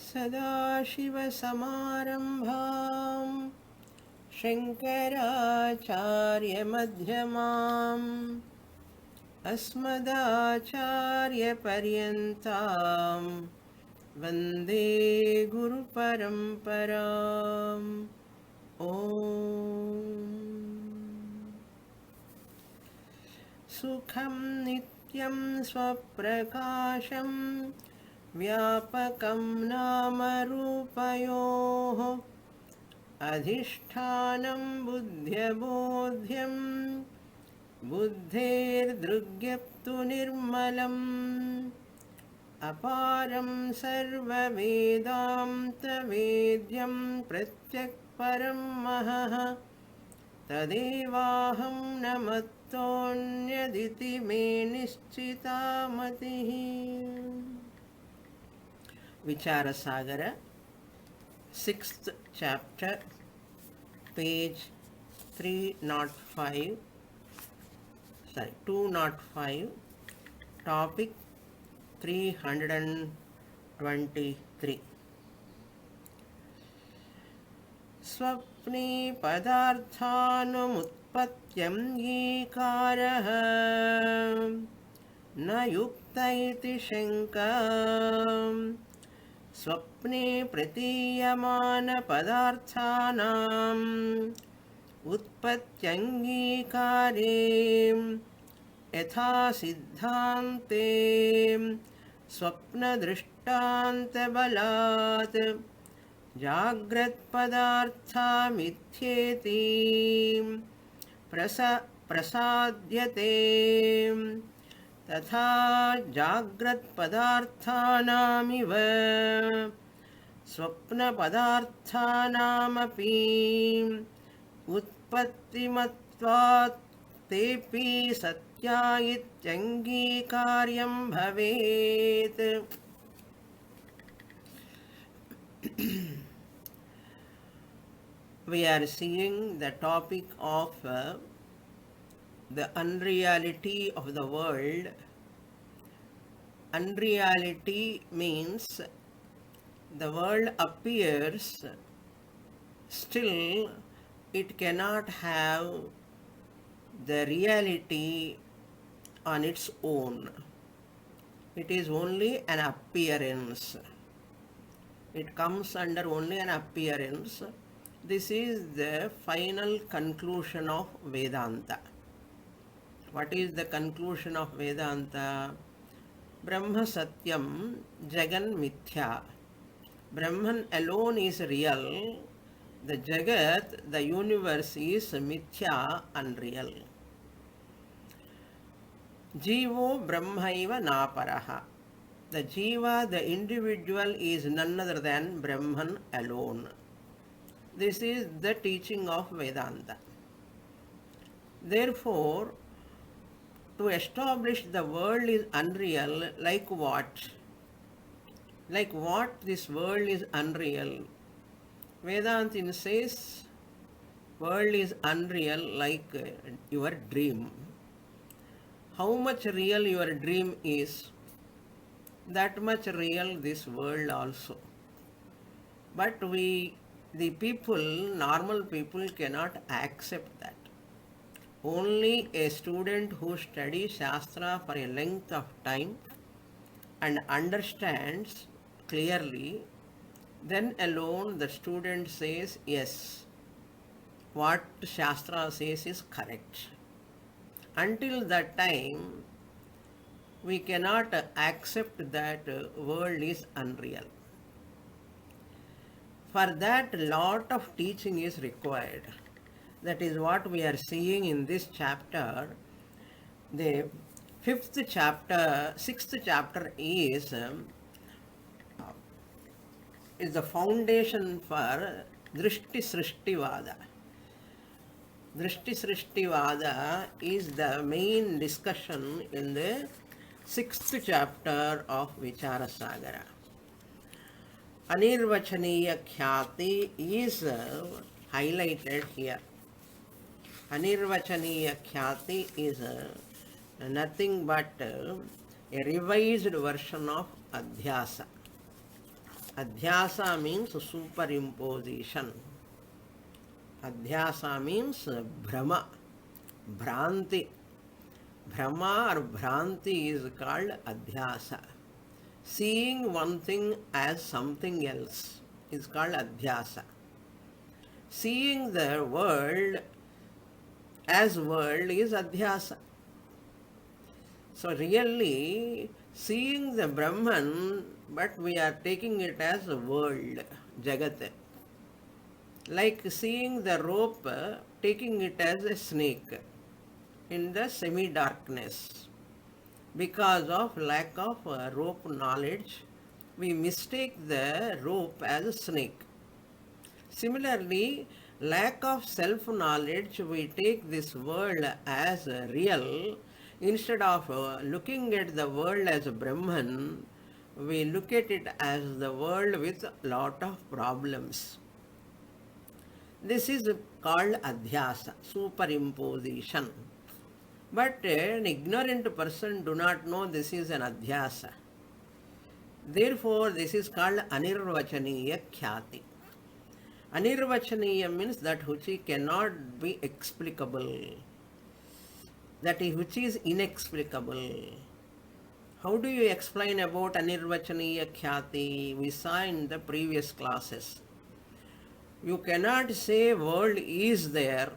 सदाशिवसमारम्भां शङ्कराचार्यमध्यमाम् अस्मदाचार्यपर्यन्तां वन्दे गुरुपरम्पराम् ॐ सुखं नित्यं स्वप्रकाशं व्यापकं नामरूपयोः अधिष्ठानं बुद्ध्यबोध्यं बुद्धेर्दृग्यप्तु निर्मलम् अपारं सर्ववेदान्तवेद्यं प्रत्यक्परं महः तदेवाहं नमतोऽन्यदिति मे निश्चिता मतिः. Vichara Sagara, 6th chapter, page 205, topic 323. स्वप्ने पदार्थानुमुत्पत्त्यङ्गीकारः न युक्त इति शङ्का. स्वप्ने प्रतीयमानपदार्थानाम् उत्पत्त्यङ्गीकारे यथा सिद्धान्ते स्वप्नदृष्टान्तबलात् जाग्रत्पदार्थमिथ्येति प्रसाद्यते तथा जाग्रत्पदार्थानामिव स्वप्नपदार्थानामपि उत्पत्तिमत्वात् तेऽपि सत्या इत्यङ्गीकार्यं भवेत्. We are seeing the topic of the unreality of the world. Unreality means the world appears, still it cannot have the reality on its own. It is only an appearance. It comes under only an appearance. This is the final conclusion of Vedanta. What is the conclusion of Vedanta? Brahma Satyam Jagan Mithya. Brahman alone is real. The Jagat, the universe, is Mithya, unreal. Jivo Brahmaiva Naparaha. The Jiva, the individual, is none other than Brahman alone. This is the teaching of Vedanta. Therefore, to establish the world is unreal, like what? Like what this world is unreal? Vedanta says, world is unreal like your dream. How much real your dream is, that much real this world also. But the people, normal people, cannot accept that. Only a student who studies Shastra for a length of time and understands clearly, then alone the student says, yes, what Shastra says is correct. Until that time, we cannot accept that world is unreal. For that, lot of teaching is required. That is what we are seeing in this chapter. The sixth chapter is the foundation for Drishti Srishti Vada. Drishti Srishti Vada is the main discussion in the 6th chapter of Vichara Sagara. Anirvachaniya Khyati is highlighted here. Anirvachaniya Khyati is nothing but a revised version of Adhyasa. Adhyasa means superimposition. Adhyasa means Brahma, Bhranti. Brahma or Bhranti is called Adhyasa. Seeing one thing as something else is called Adhyasa. Seeing the world as world is Adhyasa. So really, seeing the Brahman, but we are taking it as a world, Jagat. Like seeing the rope, taking it as a snake in the semi-darkness. Because of lack of rope knowledge, we mistake the rope as a snake. Similarly, lack of self-knowledge, we take this world as real. Instead of looking at the world as Brahman, we look at it as the world with a lot of problems. This is called adhyasa, superimposition. But an ignorant person do not know this is an adhyasa. Therefore, this is called anirvachaniya khyati. Anirvachaniya means that which cannot be explicable, that which is inexplicable. How do you explain about anirvachaniya khyati? We saw in the previous classes. You cannot say world is there,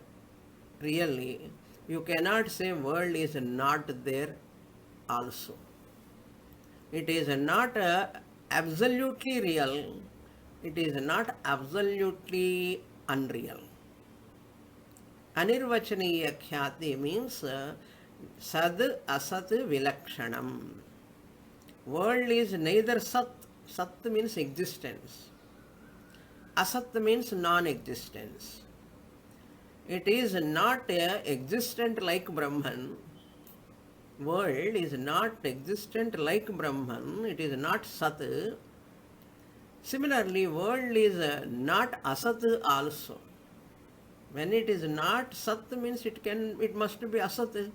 really. You cannot say world is not there also. It is not absolutely real. It is not absolutely unreal. Anirvachaniya khyati means sad asat vilakshanam. World is neither sat. Sat means existence. Asat means non-existence. It is not existent like Brahman. World is not existent like Brahman. It is not Sat. Similarly, world is not Asat also. When it is not Sat means it must be Asat.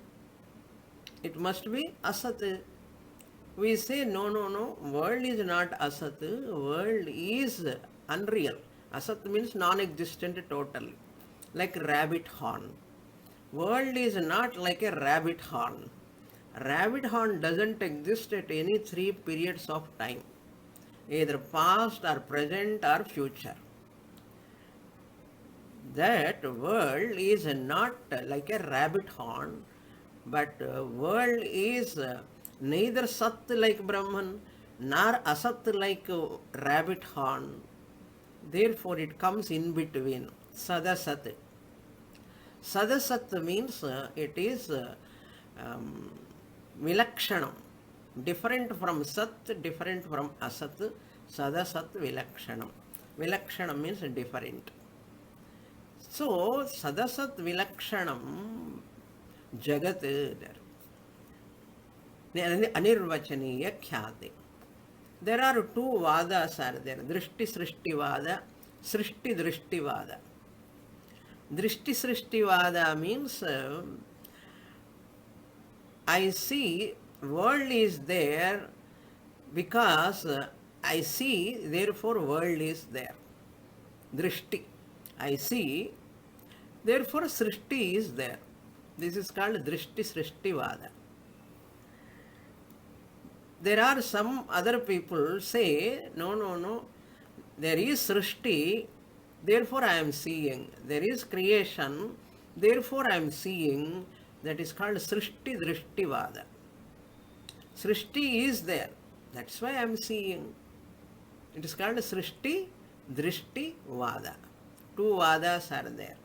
It must be Asat. We say no, world is not Asat. World is unreal. Asat means non-existent totally. Like rabbit horn. World is not like a rabbit horn. Rabbit horn doesn't exist at any 3 periods of time, either past or present or future. That world is not like a rabbit horn, but world is neither Sat like Brahman nor Asat like rabbit horn. Therefore it comes in between. Sadasat. Sadasat means it is vilakshanam, different from Sat, different from Asat. Sadasat vilakshanam. Vilakshanam means different. So, Sadasat vilakshanam jagat anirvachaniya khyati. There are 2 vadas are there. Drishti Srishti Vada, Srishti Drishti Vada. Drishti Srishti Vada means I see world is there because I see, therefore world is there. Drishti. I see, therefore Srishti is there. This is called Drishti Srishti Vada. There are some other people say, no, there is Srishti, therefore I am seeing. There is creation, therefore I am seeing. That is called Srishti Drishti Vada. Srishti is there, that's why I am seeing. It is called Srishti Drishti Vada. 2 Vadas are there.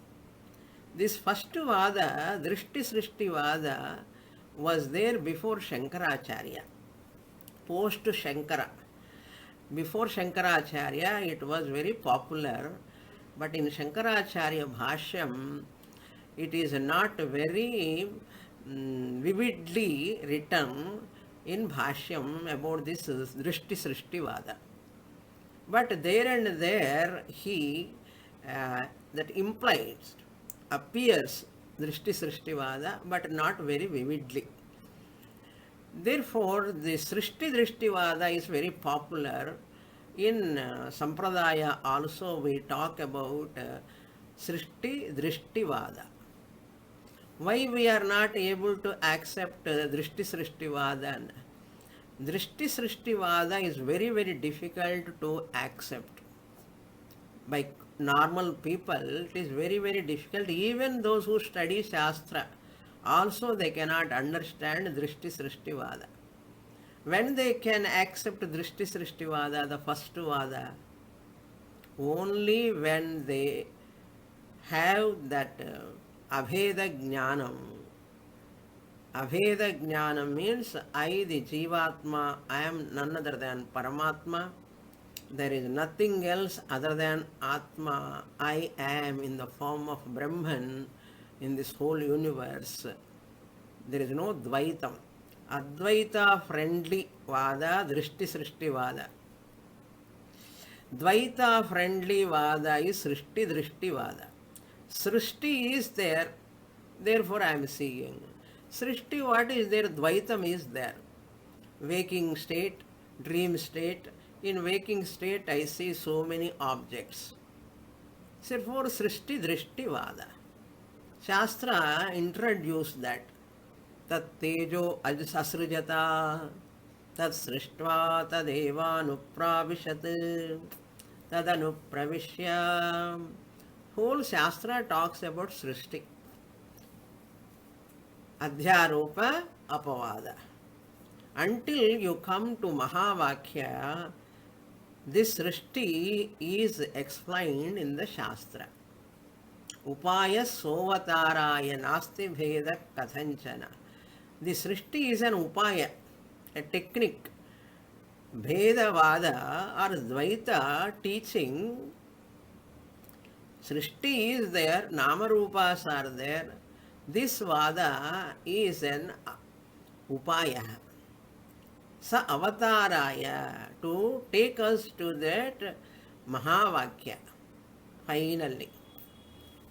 This first Vada, Drishti Srishti Vada, was there before Shankaracharya. Post Shankara. Before Shankaracharya, it was very popular, but in Shankaracharya Bhashyam, it is not very vividly written in Bhashyam about this Drishti Srishti Vada. But there and there, that implies, appears Drishti Srishti Vada, but not very vividly. Therefore, the Srishti Drishti Vada is very popular, In Sampradaya also we talk about Srishti Drishti Vada. Why we are not able to accept Drishti Srishti Vada? Drishti Srishti Vada is very, very difficult to accept. By normal people, it is very, very difficult. Even those who study Shastra, also they cannot understand Drishti Srishti Vada. When they can accept Drishti Srishti Vada, the first Vada, only when they have that Abheda Jnanam. Abheda Jnanam means I, the Jivatma, I am none other than Paramatma. There is nothing else other than Atma. I am in the form of Brahman in this whole universe. There is no Dvaitam. Advaita friendly Vada, Drishti Srishti Vada. Dvaita friendly Vada is Srishti Drishti Vada. Srishti is there, therefore I am seeing. Srishti, what is there? Dvaitam is there. Waking state, dream state. In waking state, I see so many objects. Therefore, Srishti Drishti Vada. Shastra introduced that. Tat tejo ajasasrijata, tat srishtva tadeva nupravishat, tadanupravishya. Whole Shastra talks about Srishti. Adhyaropa apavada. Until you come to Mahavakya, this Srishti is explained in the Shastra. Upaya sovataraya nasti bheda kathanchana. The Srishti is an upaya, a technique. Bhedavada or Dvaita teaching, Srishti is there, Namarupas are there. This Vada is an upaya. Sa avataraya, to take us to that Mahavakya. Finally,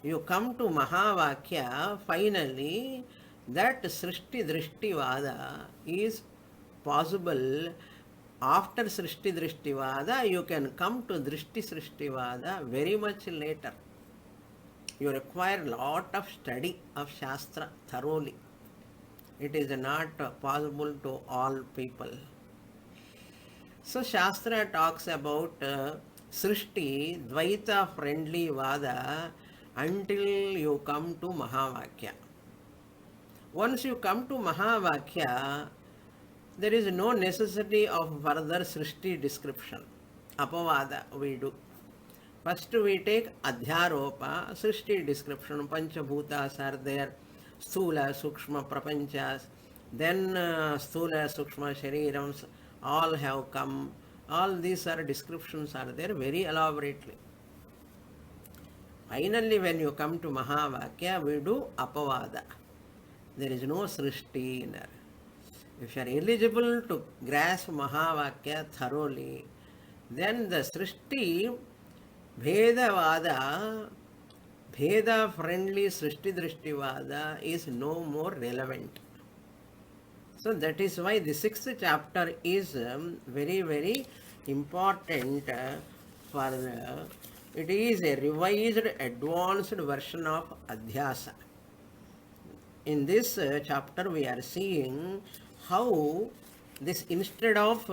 you come to Mahavakya, finally, that Srishti Drishti Vada is possible. After Srishti Drishti Vada, you can come to Drishti Srishti Vada very much later. You require lot of study of Shastra thoroughly. It is not possible to all people. So Shastra talks about Srishti, Dvaita friendly Vada until you come to Mahavakya. Once you come to Mahavakya, there is no necessity of further Srishti description. Apavada we do. First we take Adhyaropa, Srishti description, Panchabhutas are there, Sthula, Sukshma, Prapanchas, then Sthula, Sukshma, Sharirams, all have come. All these are descriptions are there very elaborately. Finally, when you come to Mahavakya, we do Apavada. There is no Srishti in there. If you are eligible to grasp Mahavakya thoroughly, then the Srishti, Bhedavada, Bheda friendly Srishti Drishti Vada is no more relevant. So that is why the 6th chapter is very, very important for it is a revised, advanced version of Adhyasa. In this chapter we are seeing how this, instead of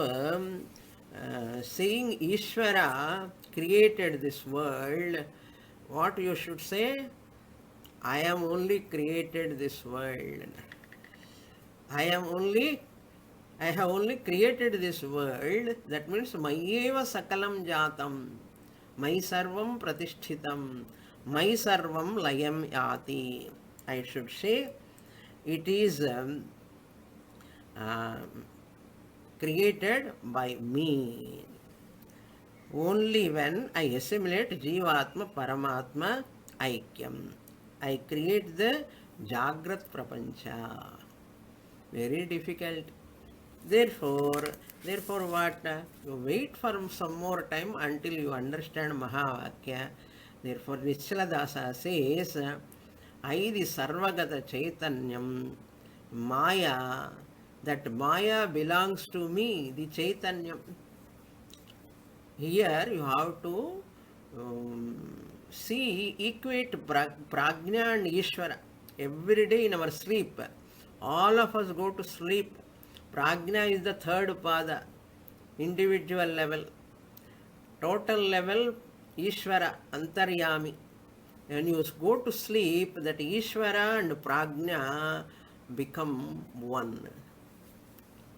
saying Ishvara created this world, what you should say? I am only created this world. I have only created this world. That means Mayeva Sakalam Jatam, Mai Sarvam Pratishthitam, Mai Sarvam Layam Yati. I should say it is created by me. Only when I assimilate Jivatma Paramatma Aikyam, I create the Jagrat Prapancha. Very difficult. Therefore what? You wait for some more time until you understand Mahavakya. Therefore Nichaladasa says, I the Sarvagata Chaitanyam, Maya, that Maya belongs to me, the Chaitanyam. Here you have to see, equate Prajna and Ishvara. Every day in our sleep, all of us go to sleep. Prajna is the third pada, individual level. Total level, Ishvara, Antaryami. When you go to sleep, that Ishvara and Prajna become one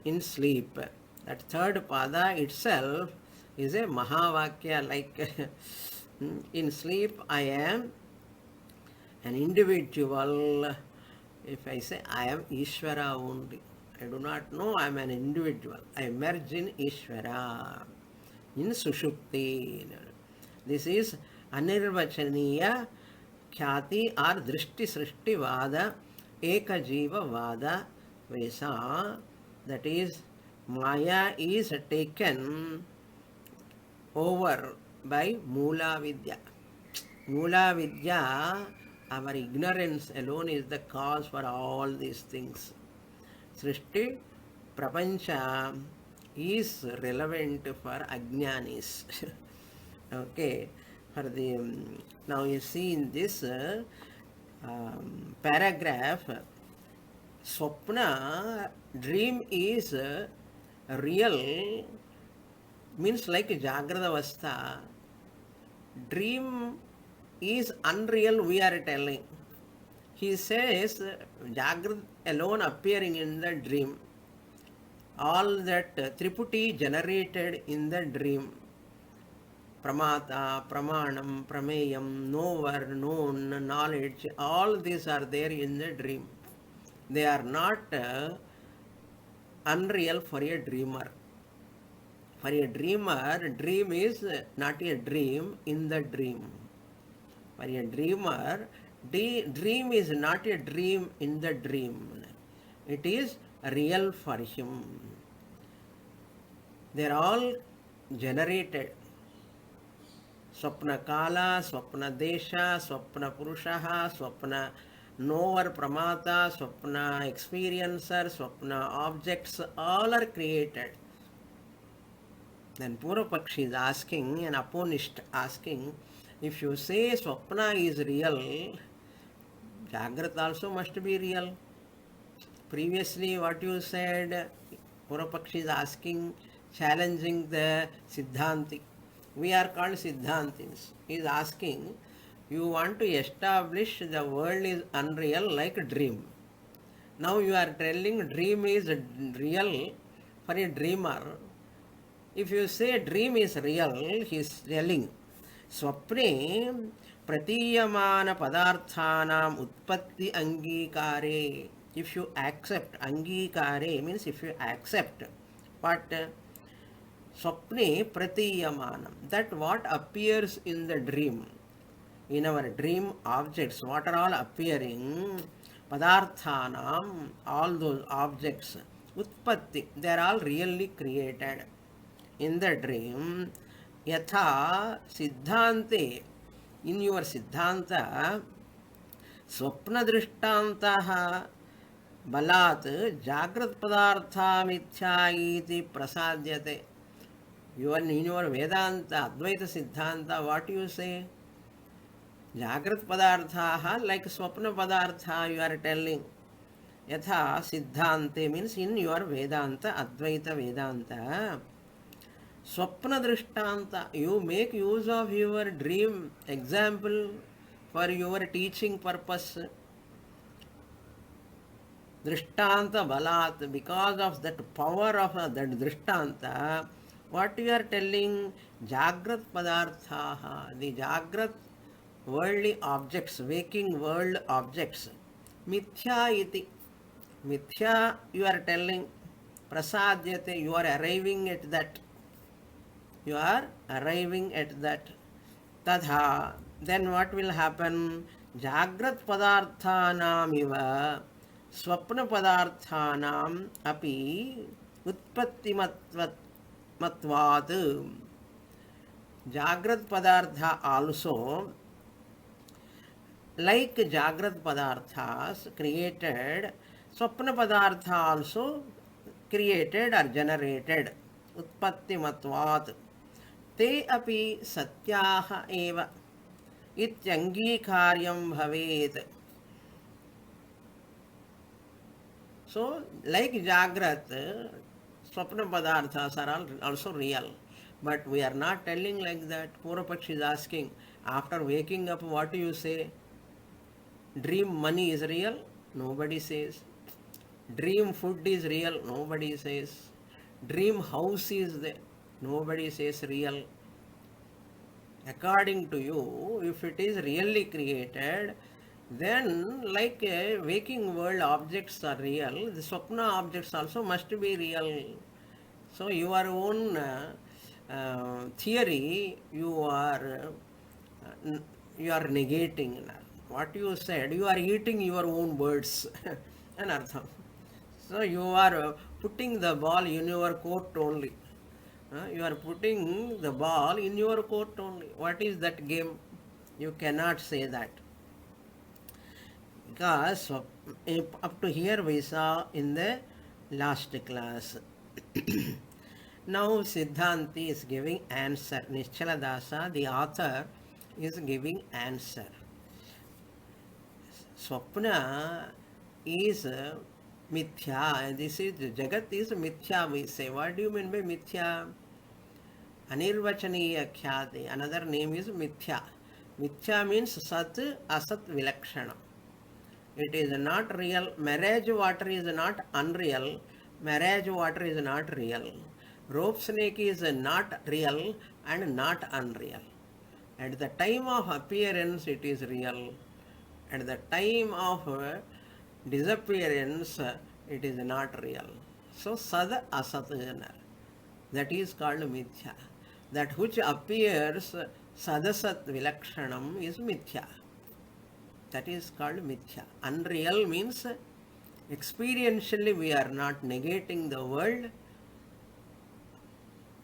in sleep. That third pada itself is a Mahavakya, like in sleep I am an individual. If I say I am Ishvara only, I do not know I am an individual. I merge in Ishvara, in Sushupti. This is Anirvachaniya Khyati or Drishti Srishti Vada, Ekajiva Vada Vesa. That is, Maya is taken over by Mula Vidya. Mula Vidya, our ignorance alone is the cause for all these things. Srishti, Prapancha is relevant for Ajnanis. Okay, for the now you see in this paragraph, Swapna, dream is real, means like Jagrada Avastha. Dream is unreal, we are telling. He says Jagrada alone appearing in the dream. All that Triputi generated in the dream. Pramata, Pramanam, Prameyam, knower, known, knowledge, all these are there in the dream. They are not unreal for a dreamer. For a dreamer, dream is not a dream in the dream. For a dreamer, dream is not a dream in the dream. It is real for him. They are all generated. Swapna Kala, Swapna Desha, Swapna Purushaha, Swapna knower, Pramata, Swapna experiencer, Swapna objects, all are created. Then Purapakshi is asking, an Aponist asking, if you say Swapna is real, Jagrat also must be real. Previously what you said, Purapakshi is asking, challenging the Siddhanti. We are called Siddhantins. He is asking, you want to establish the world is unreal like dream. Now you are telling dream is real for a dreamer. If you say dream is real, he is telling, Swapne pratiyamana padarthanam utpatti angikare. If you accept, angikare means if you accept what Swapne pratiyamanam, that what appears in the dream, in our dream objects, what are all appearing, padarthanam, all those objects, utpatti, they are all really created in the dream. Yatha siddhante, in your siddhanta, swapna drishtantaha balat jagrat padartha mithya iti prasadyate. In your Vedanta, Advaita Siddhanta, what you say? Jagrat padartha, like Swapna padartha, you are telling. Yatha Siddhante means in your Vedanta, Advaita Vedanta. Swapna Drishtanta, you make use of your dream example for your teaching purpose. Drishtanta Balat, because of that power of that Drishtanta, what you are telling, Jagrat Padarthaha, the Jagrat worldly objects, waking world objects, Mithya iti, Mithya you are telling, Prasadyate, you are arriving at that. You are arriving at that. Tadha, then what will happen? Jagrat Padarthanam iva, Swapna Padarthanam api, Utpatti matvad. Jagrat Padartha also, like Jagrat Padarthas created, Swapna Padartha also created or generated. Utpatti matvat. te api satyaha eva ityangikaryam bhavet. So, like Jagrat, Swapna Padarthas are also real. But we are not telling like that. Purapakshi is asking, after waking up, what do you say? Dream money is real? Nobody says. Dream food is real? Nobody says. Dream house is there? Nobody says real. According to you, if it is really created, then like a waking world objects are real, the Swapna objects also must be real. So your own theory, you are negating. What you said, you are eating your own words. An artham. So you are putting the ball in your court only. You are putting the ball in your court only. What is that game? You cannot say that. Because up to here we saw in the last class. Now Siddhanti is giving answer. Nischala Dasa, the author, is giving answer. Swapna is mithya. This is Jagat is mithya, we say. What do you mean by mithya? Anirvachaniya khyate. Another name is mithya. Mithya means sat, asat, vilakshana. It is not real. Marriage water is not unreal. Marriage water is not real. Rope snake is not real and not unreal. At the time of appearance, it is real. At the time of disappearance, it is not real. So, sad asat, that is called mithya. That which appears sadasat vilakshanam is mithya. That is called mithya. Unreal means experientially we are not negating the world.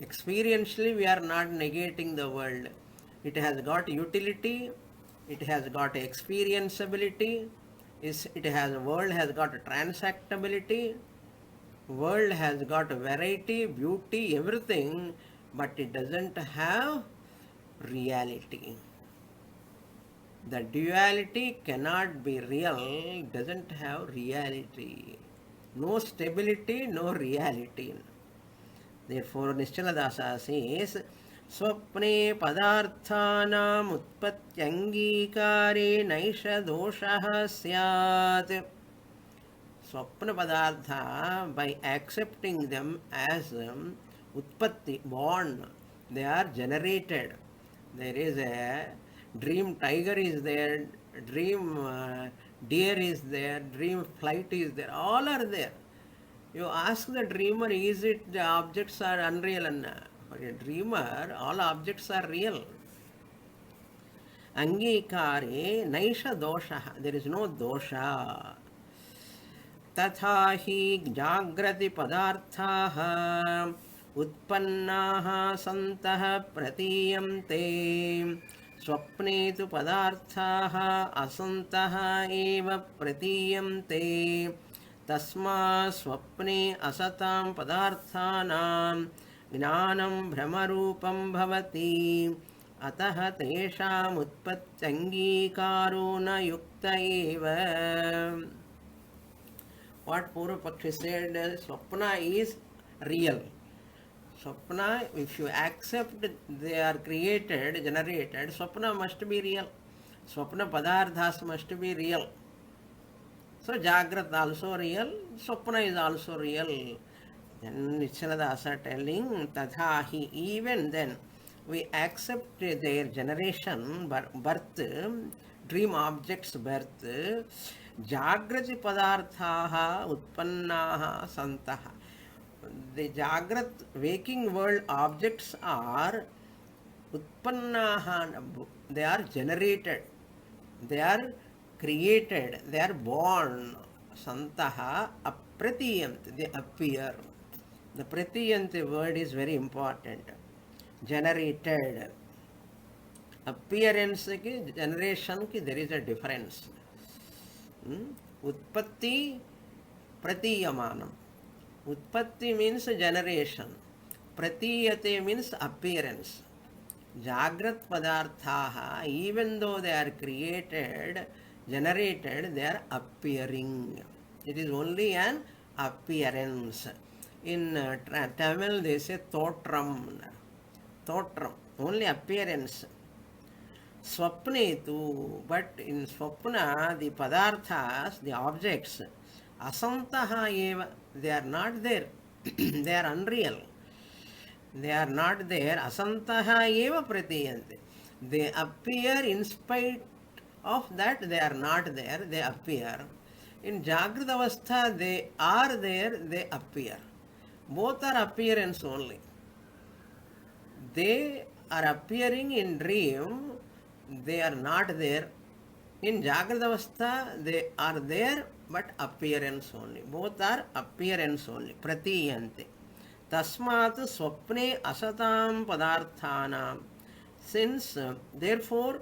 Experientially we are not negating the world. It has got utility, it has got experienceability, world has got transactability, world has got variety, beauty, everything, but it doesn't have reality. The duality cannot be real, doesn't have reality. No stability, no reality. Therefore, Nischala Dasa says, Swapne padarthanam utpatyangikare naisha doshaha syat. Swapna padartha, by accepting them as utpatti, born, they are generated. There is a dream tiger is there, dream deer is there, dream flight is there, all are there. You ask the dreamer, is it the objects are unreal? And for a dreamer, all objects are real. Angikare naisha dosha, there is no dosha. Tatha hi jagrati padarthaha utpannaha santah pratiyamte. Swapne tu padarthaha asantaha eva pratiyamte. Tasma swapne asatam padarthanam gnanam brahmarupam bhavati. Ataha tesham utpatyangikaro na yukta eva. What Purapakshi said, Swapna is real. Swapna, if you accept they are created, generated, Swapna must be real. Swapna Padarthas must be real. So Jagrat also real, Swapna is also real. Then Nischala Dasa telling, Tathahi, even then we accept their generation, birth, dream objects birth, Jagrati Padarthaha Utpannaha Santaha. The Jagrat waking world objects are Utpannaha, they are generated, they are created, they are born. Santaha Apratiyant, they appear. The Pratiyant word is very important. Generated. Appearance ki, generation ki, there is a difference. Utpatti Pratiyamanam. Utpatti means generation. Pratiyate means appearance. Jagrat Padarthaha, even though they are created, generated, they are appearing. It is only an appearance. In Tamil, they say Totram. Totram, only appearance. Swapne too, but in Swapna, the Padarthas, the objects, Asantaha eva, they are not there. They are unreal. They are not there. Asantaha eva pratiyante. They appear in spite of that they are not there. They appear. In Jagrata Avastha, they are there, they appear. Both are appearance only. They are appearing in dream, they are not there. In Jagrata Avastha, they are there, but appearance only. Both are appearance only. Pratiyante. Tasmat swapne asatam padarthanam. Since, therefore,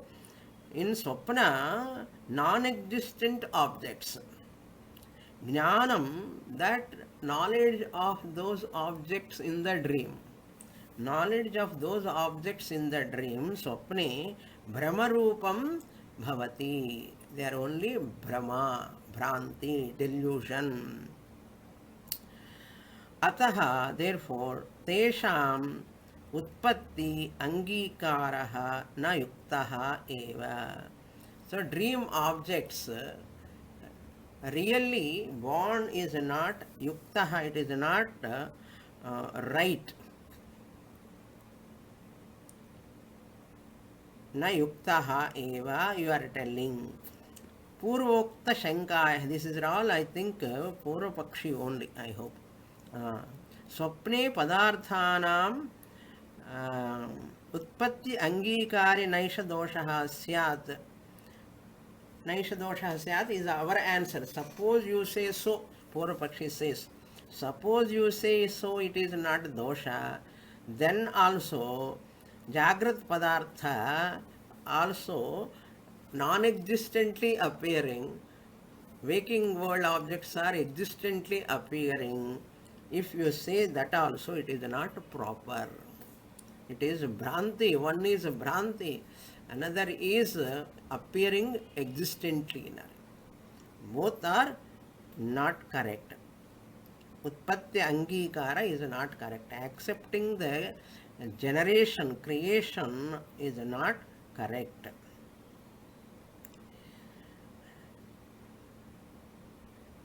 in swapna, non-existent objects. Jnanam, that knowledge of those objects in the dream. Knowledge of those objects in the dream, swapne, brahmarupam bhavati. They are only brahma, bhranti, delusion. Ataha, therefore, tesham utpatti angikaraha na yuktaha eva. So, dream objects really born is not yuktaha, it is not right. Na yuktaha eva, you are telling. Purvokta shankaya, this is all I think Purva Pakshi only, I hope. Swapne padarthanam utpatti angikari naisha doshaha syat. Naisha doshaha syat is our answer. Suppose you say so, Purva Pakshi says. Suppose you say so, it is not dosha. Then also, Jagrat Padartha also non-existently appearing. Waking world objects are existently appearing. If you say that also, it is not proper. It is Bhranti. One is Bhranti. Another is appearing existently. Both are not correct. Utpatti Angikara is not correct. Accepting the generation, creation is not correct.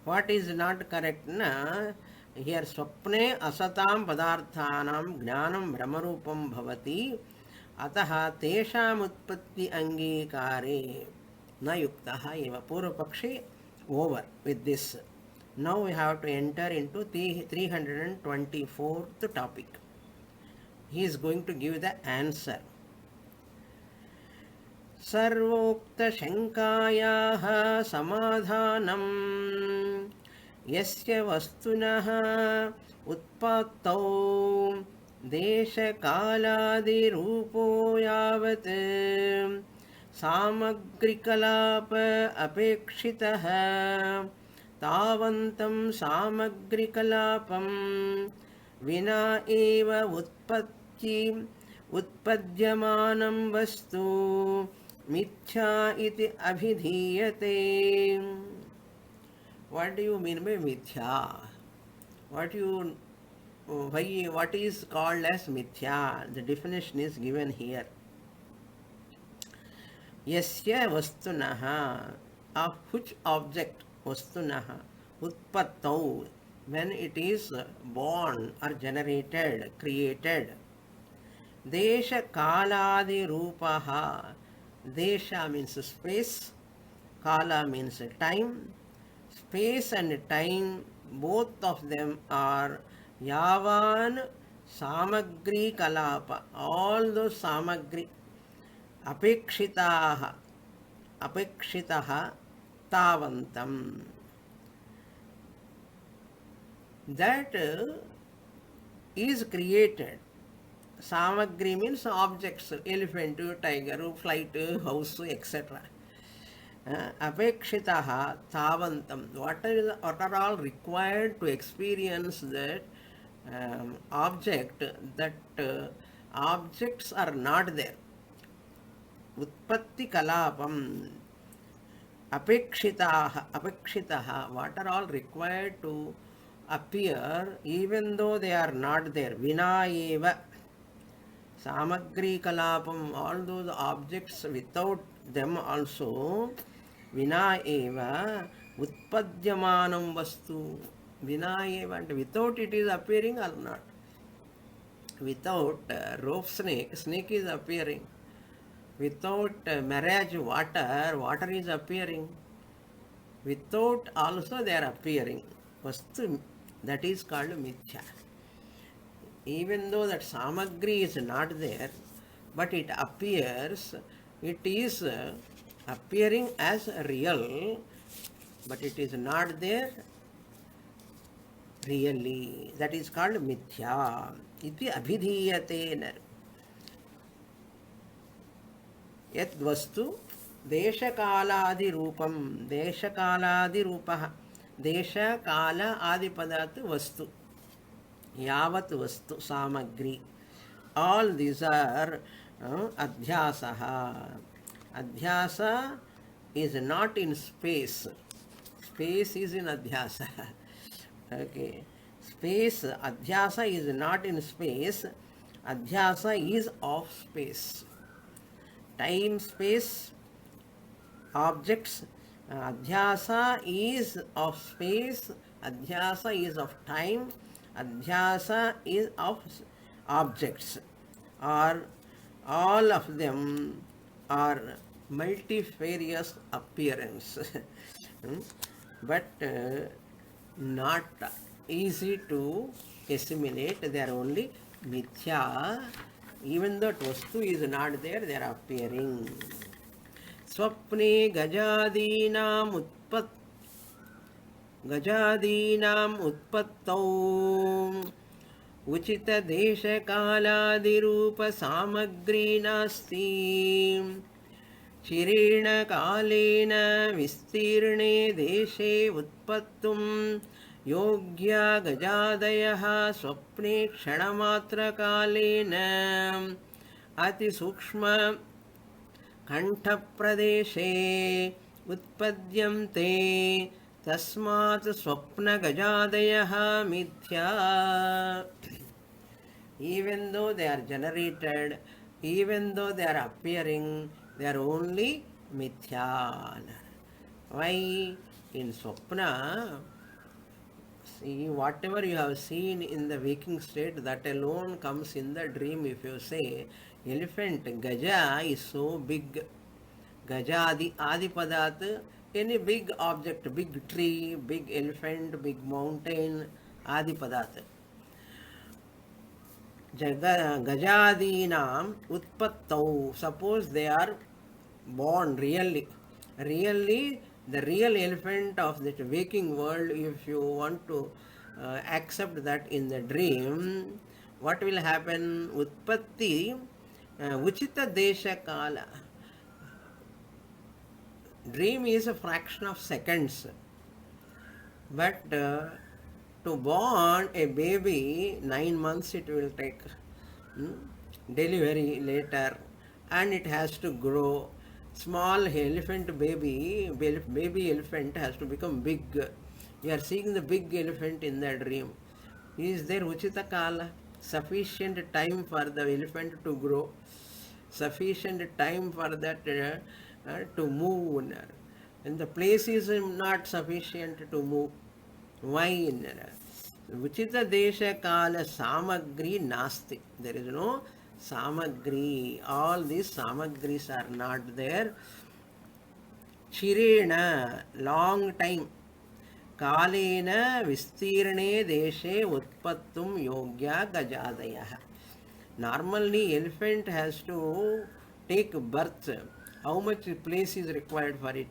What is not correct na? Here swapne asatam padarthanam jnanam brahmarupam bhavati ataha tesham utpatti angikare na yuktaha eva. Purva Pakshi over with this. Now we have to enter into the 324th topic. He is going to give the answer. Sarvokta shankayaha samadhanam yasya vastunaha utpattau desha kaladi rupo yavat samagrikalapa apekshitaha tavantam samagrikalapam vina eva utpadyamanam vastu mithya iti abhidhiyate. What do you mean by mithya? What is called as mithya? The definition is given here. Yasya vastunaha, of which object, vastunaha, utpattau, when it is born or generated, created. Desha kaladi rupaha. Desha means space, kala means time. Space and time, both of them are yavan samagri kalapa. All those samagri apekshitaha tavantam. That is created. Samagri means objects, elephant, tiger, flight, house, etc. Apekshitaha tavantam. What are all required to experience that object, that Objects are not there. Utpatti kalapam. Apekshitaha, what are all required to appear even though they are not there. Vina eva. Samagri kalapam, all those objects without them also. Vina eva. Utpadyamanam vastu. Vina eva, and without it is appearing or not. Without rope snake, snake is appearing. Without marriage water, water is appearing. Without also they are appearing. Vastu, that is called mithya. Even though that samagri is not there, but it appears, it is appearing as real, but it is not there really. That is called mithya. Iti abhidhiyate. Yat vastu देशकालादि रूपम देशकालादि रूपः देश काल आदि पदार्थ वस्तु यावत् वस्तु सामग्री all these are adhyasah. Adhyasa is not in space. Space is in adhyasa. Okay. Space, adhyasa is not in space. Adhyasa is of space. Time, space, objects. Adhyasa is of space, adhyasa is of time, adhyasa is of objects, or all of them are multifarious appearance. But not easy to assimilate. They are only mithya. Even though vastu is not there, they are appearing. Swapne gajadinam utpattau uchita desha kaladi rupa samagri nasti chirena kalena vistirne deshe utpattum yogya gajadayaha swapne kshanamatra kalena ati sukshma कंठप्रदेशे उत्पद्यन्ते तस्मात् स्वप्नगजादयः मिथ्या. Even though they are generated, even though they are appearing, they are only mithya. Why? In swapna, see, whatever you have seen in the waking state, that alone comes in the dream. If you say elephant, gaja is so big, gaja adi padat, any big object, big tree, big elephant, big mountain, adi padat. Gajadinam utpattau, suppose they are born really, the real elephant of the waking world, if you want to accept that in the dream, what will happen? Utpatti uchita desha kala. Dream is a fraction of seconds, but to born a baby, 9 months it will take. Delivery later, and it has to grow. Small elephant baby elephant has to become big. You are seeing the big elephant in the dream. Is there uchita kala? Sufficient time for the elephant to grow, sufficient time for that to move, and the place is not sufficient to move. Why? Uchita desha kala samagri nasti. There is no samagri. All these samagris are not there. Chirena, long time. Kalena vistirne deshe utpattum yogya gajadayah. Normally, elephant has to take birth. How much place is required for it?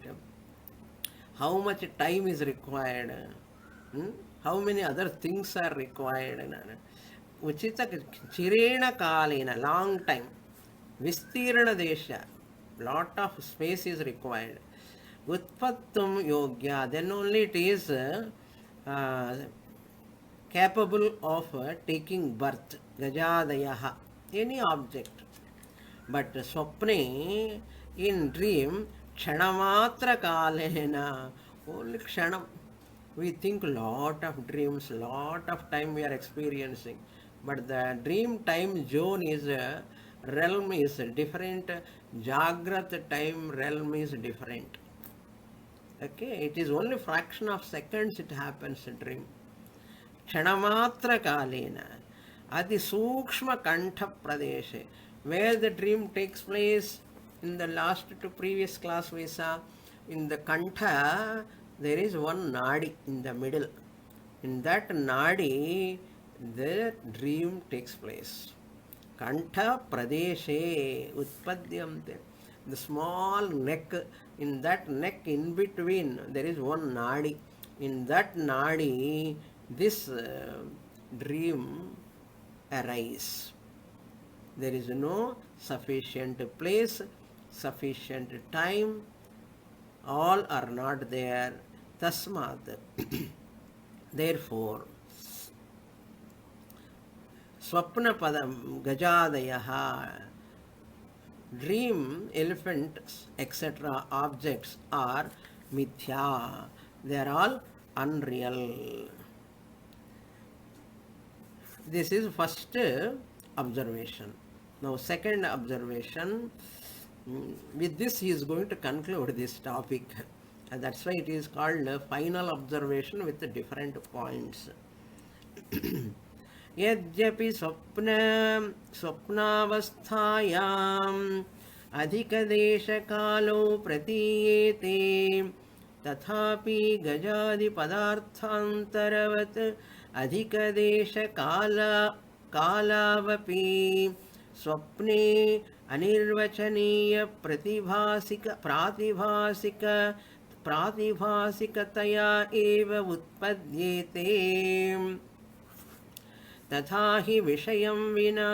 How much time is required? How many other things are required? Uchita chirena kalena, long time. Vistirana desha, lot of space is required. Utpattum yogya, then only it is capable of taking birth. Gajadayaha. any object. But swapne, in dream, kshanamatra kalena, only kshanam. We think lot of dreams, lot of time we are experiencing. But the dream time zone is realm is different. Jagrat time realm is different. Okay, it is only fraction of seconds it happens in dream. Kshanamatra kalena. Adi Sukshma Kantha Pradeshe. Where the dream takes place in the last to previous class we saw, in the Kantha, there is one nadi in the middle. In that nadi, the dream takes place. Kantha Pradeshe Utpadyamte. The small neck, in that neck in between, there is one nadi. In that nadi, this dream arise. There is no sufficient place, sufficient time, all are not there. Tasmat. Therefore, Swapna Padam Gajadayaha, dream, elephants, etc. objects are mithya. They are all unreal. This is first observation. Now, second observation. With this, he is going to conclude this topic. And that's why it is called final observation with the different points. यद्यपि स्वप्नावस्थायाम् अधिकदेशकालो प्रतीयेते तथापि गजादिपदार्थान्तरवत् अधिकदेशकालावपि स्वप्ने अनिर्वचनीय प्रातिभासिकतया एव उत्पद्येते तथा हि विषयं विना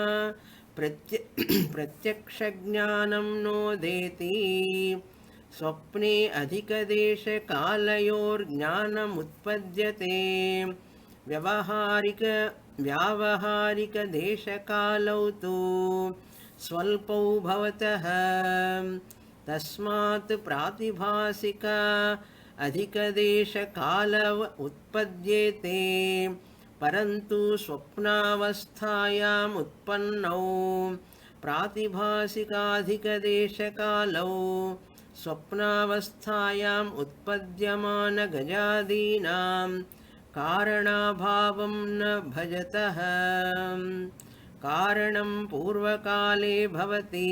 प्रत्यक्षज्ञानं नोदेति स्वप्ने अधिकदेशकालयोर्ज्ञानमुत्पद्यते व्यावहारिकदेशकालौ तु स्वल्पौ भवतः तस्मात् प्रातिभासिक अधिकदेशकाल उत्पद्येते परन्तु स्वप्नावस्थायाम् उत्पन्नौ प्रातिभासिकाधिकदेशकालौ स्वप्नावस्थायाम् उत्पद्यमानगजादीनां कारणाभावं न भजतः कारणं पूर्वकाले भवति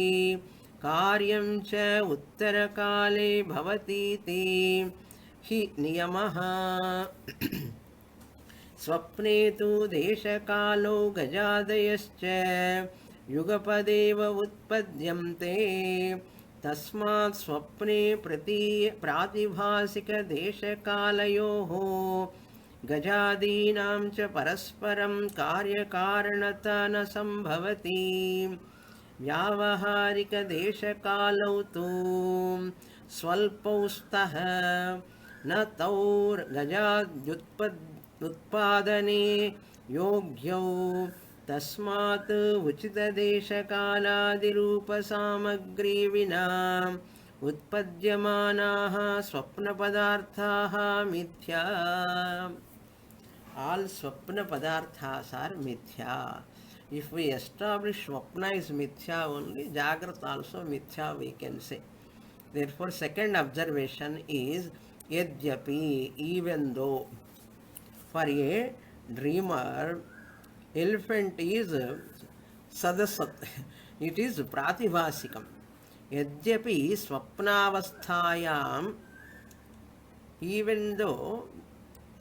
कार्यं च उत्तरकाले भवतीति हि नियमः स्वप्ने तु देशकालो गजादयश्च युगपदेव उत्पद्यन्ते तस्मात् स्वप्ने प्रातिभासिकदेशकालयोः गजादीनां च परस्परं कार्यकारणता न सम्भवति व्यावहारिकदेशकालौ तु स्वल्पौ स्तः न तौ गजाद्युत्पादने योग्यौ तस्मात् उचितदेशकालादिरूपसामग्री विना उत्पद्यमानाः स्वप्नपदार्थाः मिथ्या. All swapna padarthas are mithya. If we establish swapna is mithya only, Jagrat also mithya we can say. Therefore, second observation is yadyapi, even though for a dreamer, elephant is sadasat, it is pratibhasikam. Yadyapi swapnavasthayam, even though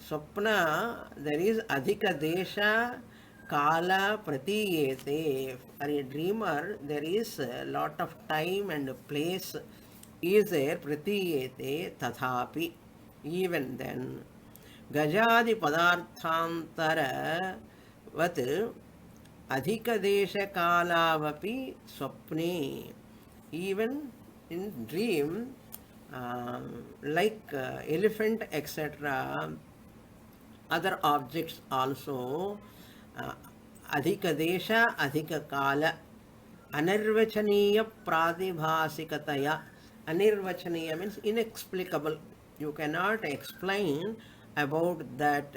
Swapna, there is adhika desha kala pratiyete. For a dreamer, there is a lot of time and place is there pratiyete tathapi. Even then, gajadi padarthantara vat adhika desha kalavapi swapne. Even in dream, like elephant, etc., other objects also adhika desha, adhika kala, Anirvachaniya pratibhasikataya. Anirvachaniya means inexplicable. You cannot explain about that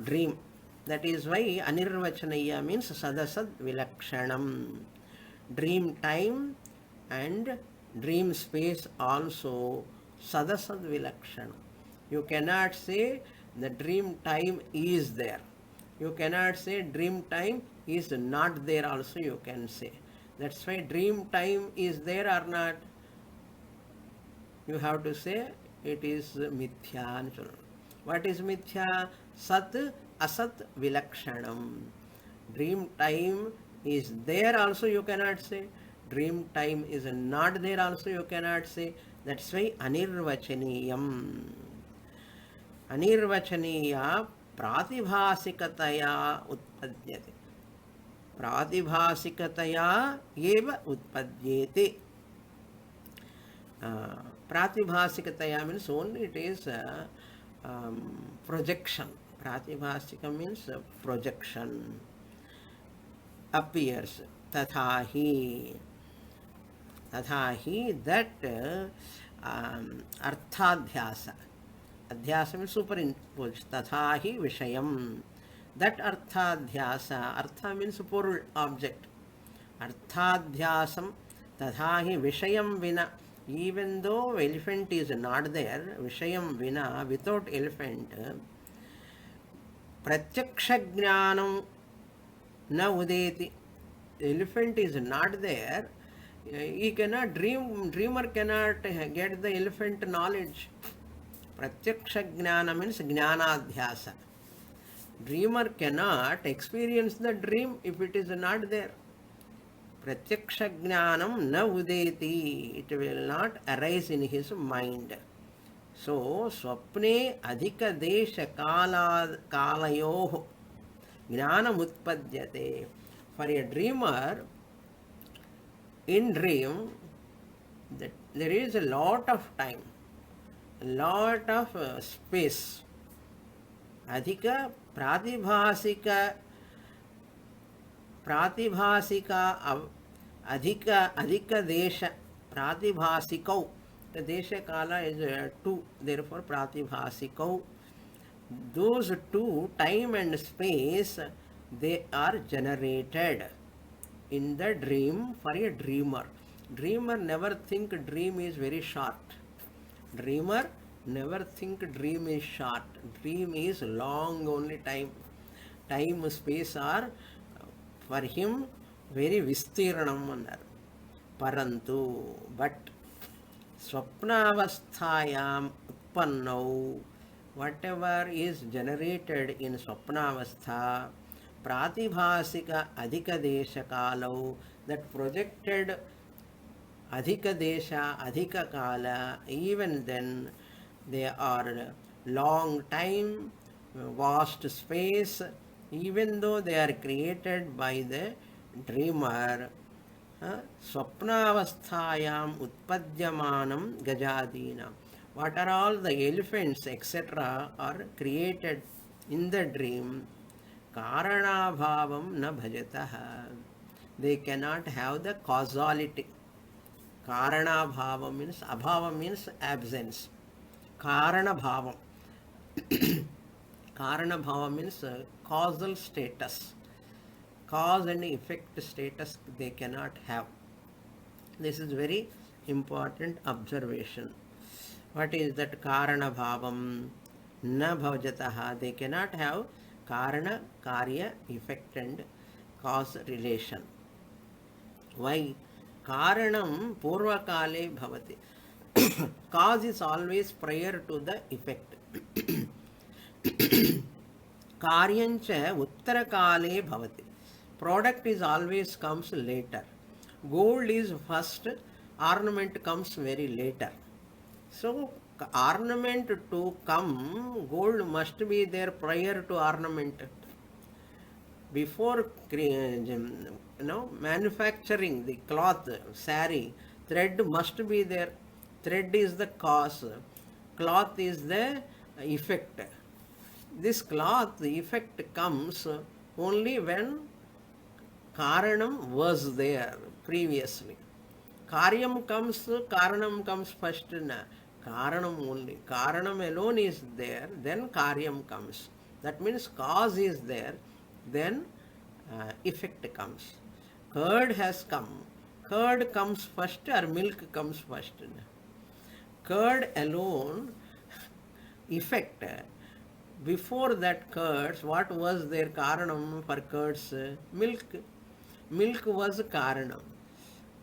dream. That is why Anirvachaniya means sadasad vilakshanam. Dream time and dream space also sadasad vilakshanam. You cannot say the dream time is there. You cannot say dream time is not there also, you can say. That's why dream time is there or not, you have to say it is mithya. What is mithya? Sat asat vilakshanam. Dream time is there also, you cannot say. Dream time is not there also, you cannot say. That's why anirvachaniyam. Anirvachaniya pratibhasikataya utpadyate. Pratibhasikataya eva utpadyate. Pratibhasikataya means only it is projection. Pratibhasika means projection. Appears. Tathahi. Tathahi, that arthadhyasa. Adhyasa means superimpose. Tathahi vishayam. That arthadhyasa. Artha means porul, object. Arthadhyasam tathahi vishayam vina. Even though elephant is not there, vishayam vina, without elephant, pratyaksha jnanam na udeti. Elephant is not there. He cannot dreamer cannot get the elephant knowledge. Pratyaksha jnana means jnanadhyasa. Dreamer cannot experience the dream if it is not there. Pratyaksha jnanam na udeti. It will not arise in his mind. So, swapne adhika desha kalayoho jnanam utpadyate. For a dreamer, in dream, there is a lot of time, a lot of space. Adhika pratibhasika adhika desha pratibhasikau. The desha kala is two, therefore pratibhasikau. Those two, time and space, they are generated in the dream for a dreamer. Dreamer never think dream is very short. Dreamer never think dream is short. Dream is long only time. Time, space are for him very vistirnam anar. Parantu, but swapnavasthayam utpannau, whatever is generated in swapnavastha, pratibhasika adhika desha kalau, that projected adhika desha, adhika kala, even then they are long time, vast space, even though they are created by the dreamer. Swapnavasthayam utpadyamanam gajadinam. What are all the elephants, etc., are created in the dream? Karanabhavam na bhajataha. They cannot have the causality. Karanabhavam means, abhavam means absence. Karanabhavam. Karanabhavam means causal status. Cause and effect status they cannot have. This is very important observation. What is that Karana Bhavam? Na bhavjataha. They cannot have Karana, Karya, effect and cause relation. Why? Karanam Purvakale Bhavati. Cause is always prior to the effect. Karyancha Uttarakale Bhavati. Product is always comes later. Gold is first, ornament comes very later. So, ornament to come, gold must be there prior to ornament. Before manufacturing the cloth, sari, thread must be there. Thread is the cause, cloth is the effect. This cloth, the effect comes only when Karanam was there previously. Karyam comes, Karanam comes first. Karanam only. Karanam alone is there, then Karyam comes. That means cause is there, then effect comes. Curd has come. Curd comes first or milk comes first? Curd alone, effect. Before that curds, what was their karanam for curds? Milk. Milk was karanam.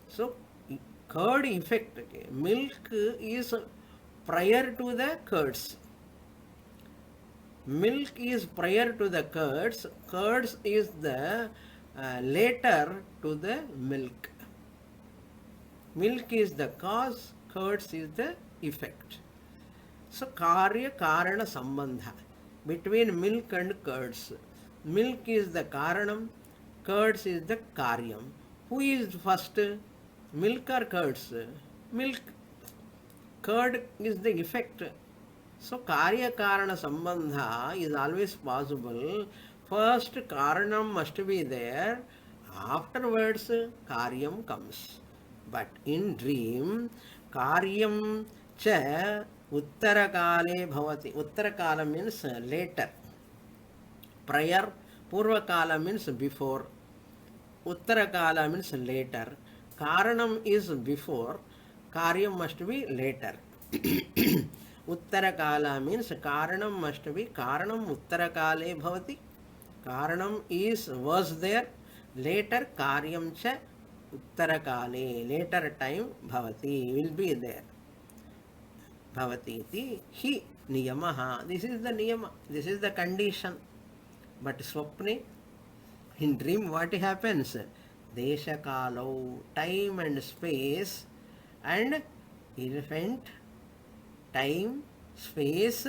So, curd effect, milk is prior to the curds. Milk is prior to the curds. Curds is the later to the milk. Milk is the cause, curds is the effect. So, karya karana sambandha between milk and curds. Milk is the karanam, curds is the karyam. Who is first? Milk or curds? Milk. Curd is the effect. So, karya karana sambandha is always possible. First, karanam must be there. Afterwards, karyam comes. But in dream, karyam cha uttarakale bhavati. Uttarakala means later. Prior, purvakala means before. Uttarakala means later. Karanam is before. Karyam must be later. Uttarakala means karanam must be. Karanam uttarakale bhavati. Karanam was there. Later karyam cha uttarakale. Later time bhavati will be there. Bhavati iti hi niyamaha. This is the niyama. This is the condition. But swapne, in dream what happens? Desha kalo, time and space, and elephant, time, space,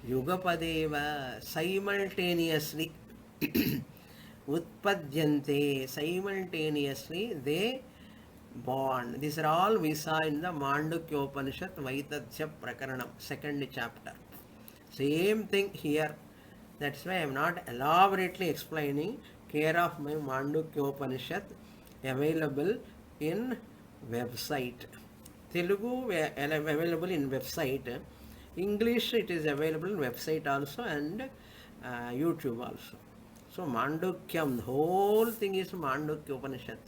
yugapadeva, simultaneously. Utpadyante, simultaneously they born. These are all we saw in the Mandukyopanishad Vaitadhya Prakaranam, second chapter. Same thing here. That's why I am not elaborately explaining. Care of my Mandukyopanishad available in website. Telugu available in website. English it is available in website also and YouTube also. So Mandukyam, the whole thing is Mandukyopanishad.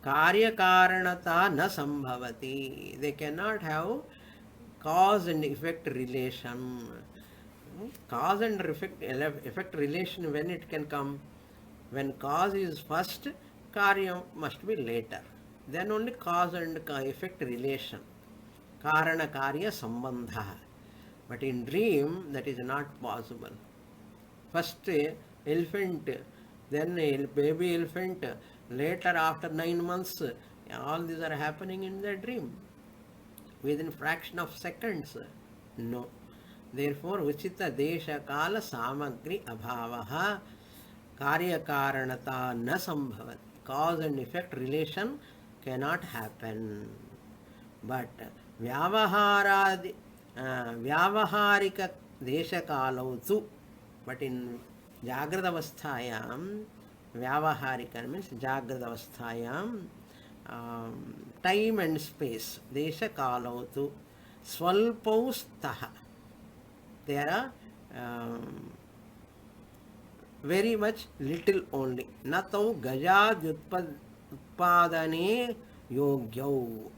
Karya karanata na sambhavati. They cannot have cause and effect relation. Cause and effect relation, when it can come? When cause is first, karya must be later. Then only cause and effect relation. Karana karya sambandha. But in dream, that is not possible. First elephant, then baby elephant, later after 9 months, all these are happening in the dream. Within fraction of seconds. No. Therefore, Uchita Desha Kala Samagri Abhavaha Karya Karanata na sambhavat. Cause and effect relation cannot happen. But Vyavaharika Desha Kalautu. But in Jagrada Avasthayam, Vyavaharika means Jagrada Avasthayam, time and space, Desha Kalautu, Swalpaustaha. They are very much little only. Natau gajad utpadane yogyau.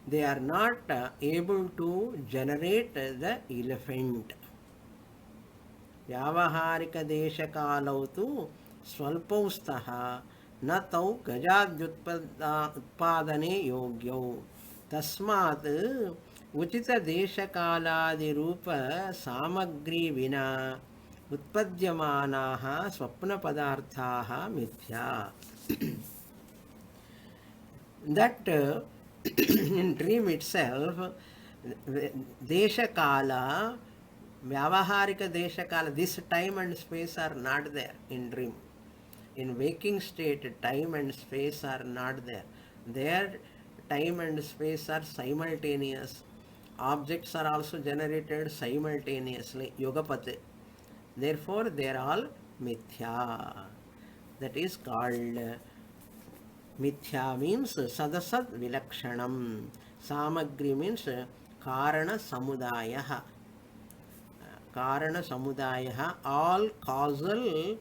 They are not able to generate the elephant. Vyavaharika desha kalautu swalpaustaha natau gajad utpadane yogyau. Tasmat उचित देश कालादि रूप सामग्री विना उत्पद्यमानाः स्वप्न पदार्थाः मिथ्या. That in dream itself, desha kala, vyavaharika desha kala, this time and space are not there in dream. In waking state, time and space are not there. There, time and space are simultaneous. Objects are also generated simultaneously, yogapate. Therefore, they are all mithya. That is called mithya means sadasad vilakshanam. Samagri means karana samudaya. Karana samudaya, all causal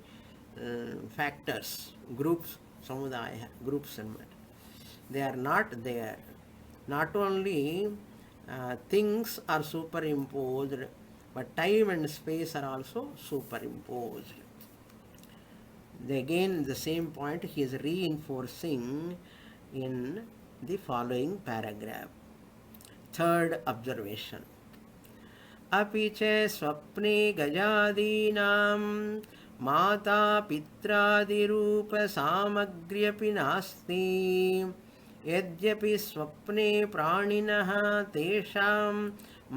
factors, groups, samudaya, groups and they are not there. Not only things are superimposed, but time and space are also superimposed. Again, the same point he is reinforcing in the following paragraph. Third observation. अपि च स्वप्ने गजादीनां माता पित्रादिरूपसामग्र्यपि नास्ति यद्यपि स्वप्ने प्राणिनः तेषां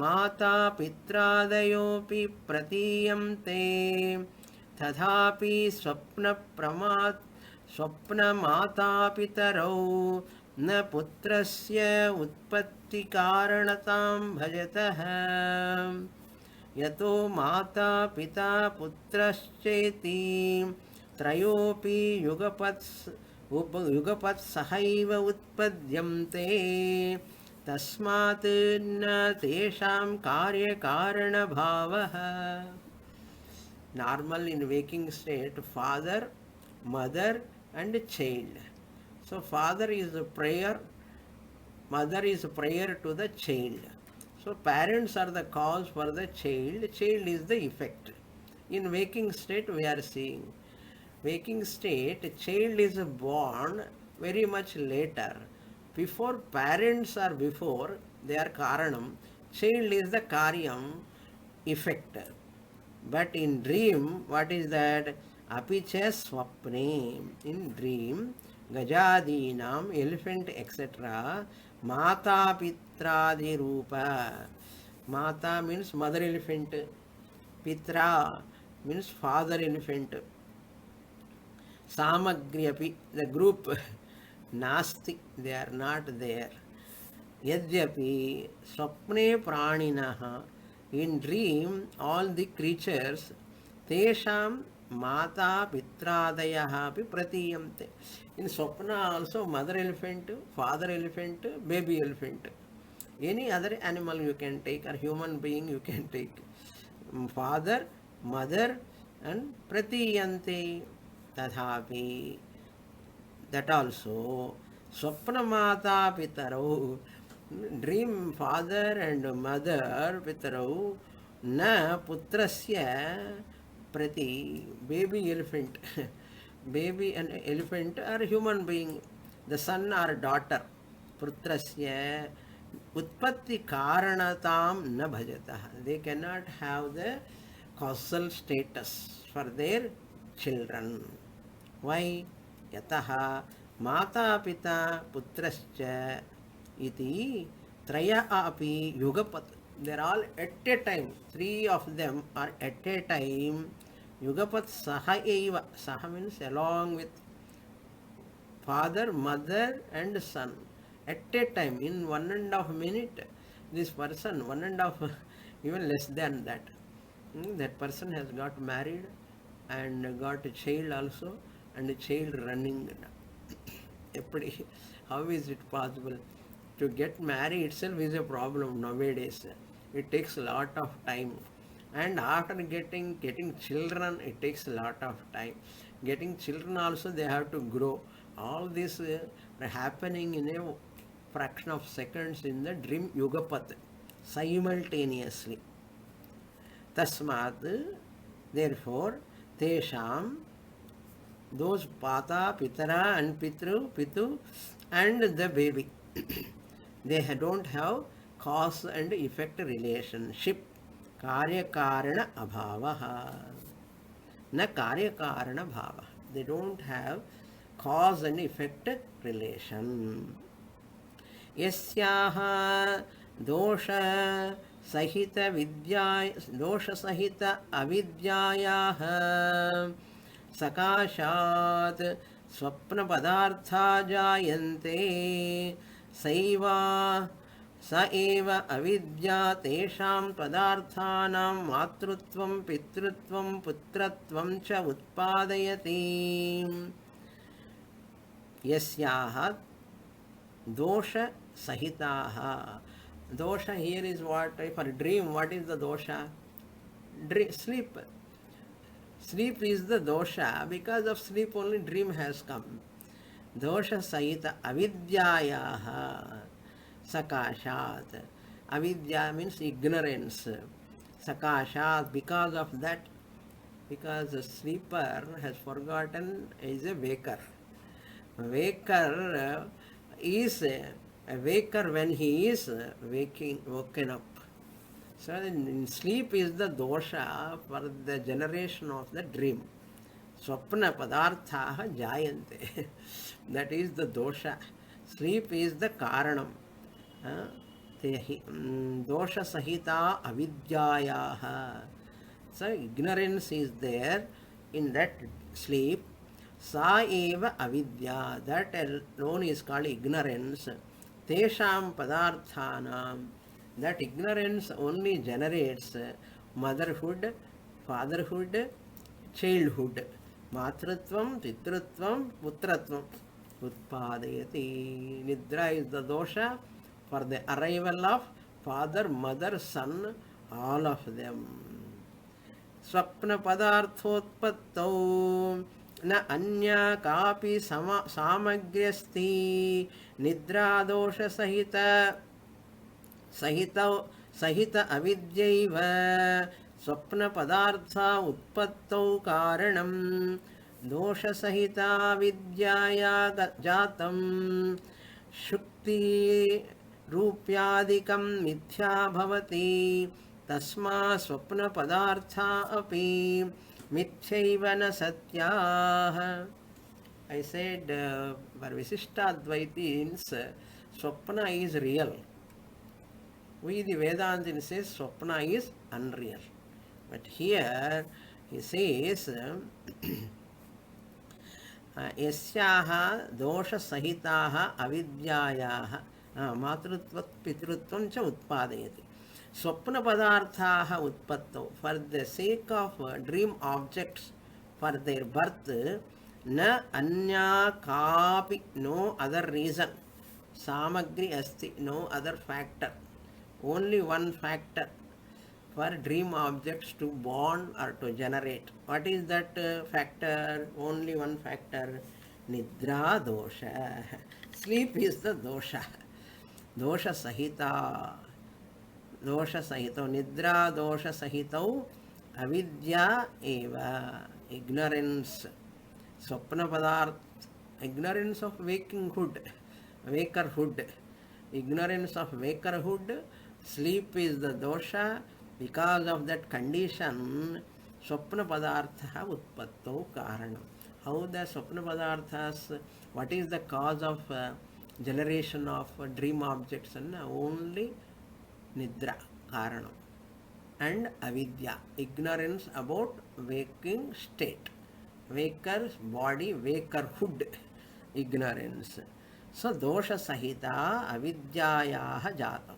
माता पित्रादयोऽपि प्रतीयन्ते तथापि स्वप्नमातापितरौ न पुत्रस्य उत्पत्तिकारणतां भजतः यतो माता पिता पुत्रश्चेति त्रयोऽपि युगपत्सहैव उत्पद्यन्ते तस्मात् न तेषां कार्यकारणभावः. Normal in waking state, father, mother and child. So father is a prayer, mother is a prayer to the child. So parents are the cause for the child is the effect. In waking state we are seeing. Waking state, child is born very much later. Before parents are before, they are karanam. Child is the karyam, effect. But in dream, what is that? Apicha swapne. In dream, gajadinam, elephant, etc. Mata pitradi rupa. Mata means mother elephant. Pitra means father elephant. Samagriyapi, the group, nasti, they are not there. Yadyapi, swapne praninaha. In dream, all the creatures, tesham mata pitradayaha api pratiyamte. In swapna also mother elephant, father elephant, baby elephant. Any other animal you can take or human being you can take. Father, mother and pratiyante tadhapi. That also swapna mata pitaro. Dream father and mother pitarau na putrasya prati. Baby elephant baby and elephant are human being, the son or daughter. Putrasya utpatti karanatam na bhajatah. They cannot have the causal status for their children. Why? Yataha mata pita putrascha iti traya api yugapat. They are all at a time. Three of them are at a time. Yugapat saha eva. Saha means along with father, mother and son. At a time, in 1.5 minutes, this person, 1.5, even less than that. That person has got married and got a child also, and a child running. How is it possible? To get married itself is a problem nowadays. It takes a lot of time. And after getting children, it takes a lot of time. Getting children also, they have to grow. All this are happening in a fraction of seconds in the dream yugapat, simultaneously. Tasmat, therefore, tesham, those pata, pitara and pitu and the baby, they don't have cause and effect relationship. Karya karana abhavaha. Na karya karana bhava. They don't have cause and effect relation. Yasyaha dosha sahita avidyayaha sakashat swapna padartha jayante saiva स एव अविद्या तेषां पदार्थानां मातृत्वं पितृत्वं पुत्रत्वं च उत्पादयति यस्याः dosha sahitaha. Dosha here is what? For dream, what is the dosha? Sleep. Sleep is the dosha. Because of sleep only dream has come. Dosha sahita avidyayaha sakashat. Avidya means ignorance. Sakashat, because of that, because the sleeper has forgotten is a waker. Waker is a waker when he is woken up. So in sleep is the dosha for the generation of the dream. Swapna padarthaha jayante. That is the dosha. Sleep is the karanam. Dosha sahita avidyayaha. So ignorance is there in that sleep. Sa eva avidya, that alone is called ignorance. Tesham padarthanam, that ignorance only generates motherhood, fatherhood, childhood. Matrutvam, pitrutvam, putratvam. Utpadayati. Nidra is the dosha for the arrival of father, mother, son, all of them. Swapna padarthotpattau न अन्या कापि सामग्र्यस्ति निद्रा दोष सहित अविद्यैव स्वप्न पदार्थ उत्पत्तौ कारणं दोष सहिता विद्याया जातं शुक्ति रूप्यादिकं मिथ्या भवति तस्मा स्वप्न पदार्था अपि मिथ्यैव न सत्याः. I said for Visishtadvaitins, Swapna is real. We the Vedantins says Swapna is unreal. But here he says Yasyaha dosha sahitaha avidyayaha matrutvat pitrutvam cha utpadayati. Swapna padarthaha utpattau, for the sake of dream objects, for their birth, na anya kapi, no other reason, samagri asti, no other factor, only one factor for dream objects to born or to generate. What is that factor? Only one factor, nidra dosha. Sleep is the dosha. Dosha sahita. दोष सहित निद्रा दोष सहित अविद्या एव ignorance. स्वप्न पदार्थ, ignorance of wakinghood, wakerhood, ignorance of wakerhood. Sleep is the dosha. Because of that condition, swapna padartha utpatto karanam. How the swapna padarthas, what is the cause of generation of dream objects? And only Nidra, Karanam, and Avidya, ignorance about waking state, waker's body, wakerhood, ignorance. So, dosha sahita avidyayaha jatam.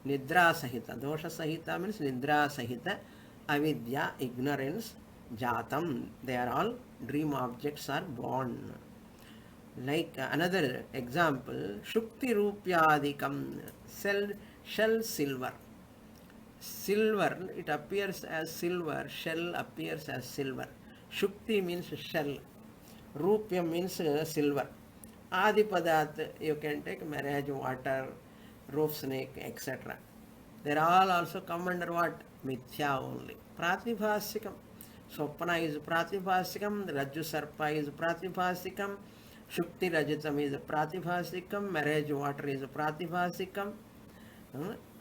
Nidra sahita, dosha sahita means Nidra sahita, avidya, ignorance, jatam. They are all dream objects are born. Like another example, Shukti Rupyadikam, shell silver. Silver, it appears as silver, shell appears as silver. Shukti means shell. Rupya means silver. Adipadat, you can take marriage, water, rope snake, etc. They all also come under what? Mithya only. Pratibhasikam. Swapna is Pratibhasikam, Rajju Sarpa is Pratibhasikam, Shukti Rajitam is Pratibhasikam, marriage water is Pratibhasikam.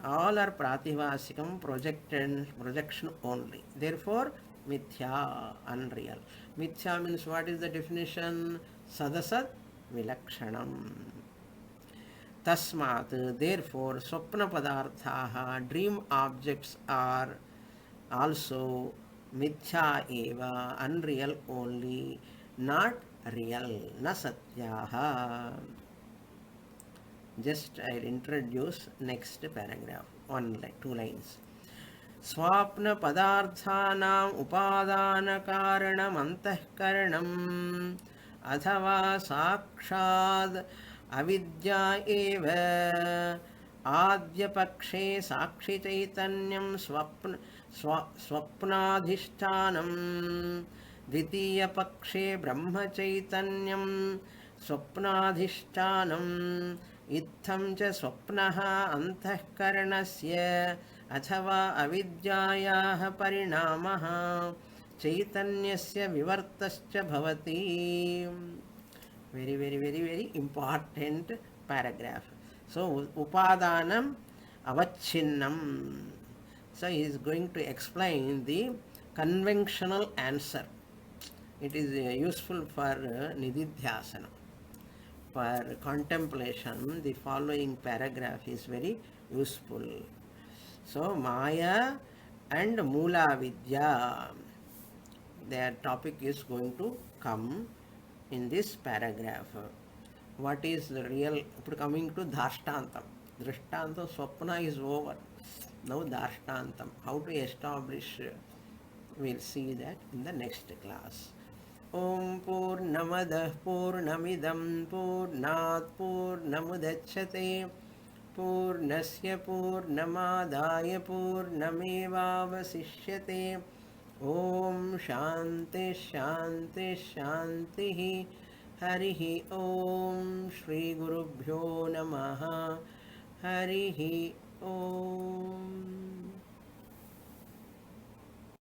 All are Pratibhasikam, projection only. Therefore, Mithya, unreal. Mithya means what is the definition? Sadasat Vilakshanam. Tasmat, therefore, Swapna Padarthaha, dream objects are also Mithya eva, unreal only, not real, na satyaha. Just I'll introduce next paragraph, one line, two lines. Swapna padarthanam upadana karanam antahkaranam अथवा साक्षाद् अविद्या एव आद्यपक्षे साक्षिचैतन्यं स्वप्नाधिष्ठानं द्वितीयपक्षे ब्रह्मचैतन्यं स्वप्नाधिष्ठानम् इत्थं च स्वप्नः अन्तःकरणस्य अथवा अविद्यायाः परिणामः चैतन्यस्य विवर्तश्च भवति. Very important paragraph. So upadanam avachinnam. So he is going to explain the conventional answer. It is useful for nididhyasana. For contemplation, the following paragraph is very useful. So Maya and Mula Vidya, their topic is going to come in this paragraph. What is the real, coming to Dhashtantam. Drishtantam, Swapna is over. Now Dhashtantam. How to establish, we'll see that in the next class. Om Purnamadah Purnamidam Purnat Purnamudachyate Purnasya Purnamadaya Purnamevavasishyate. Om Shanti Shanti Shanti. Harihi Om Shri Gurubhyo Namaha. Harihi Om.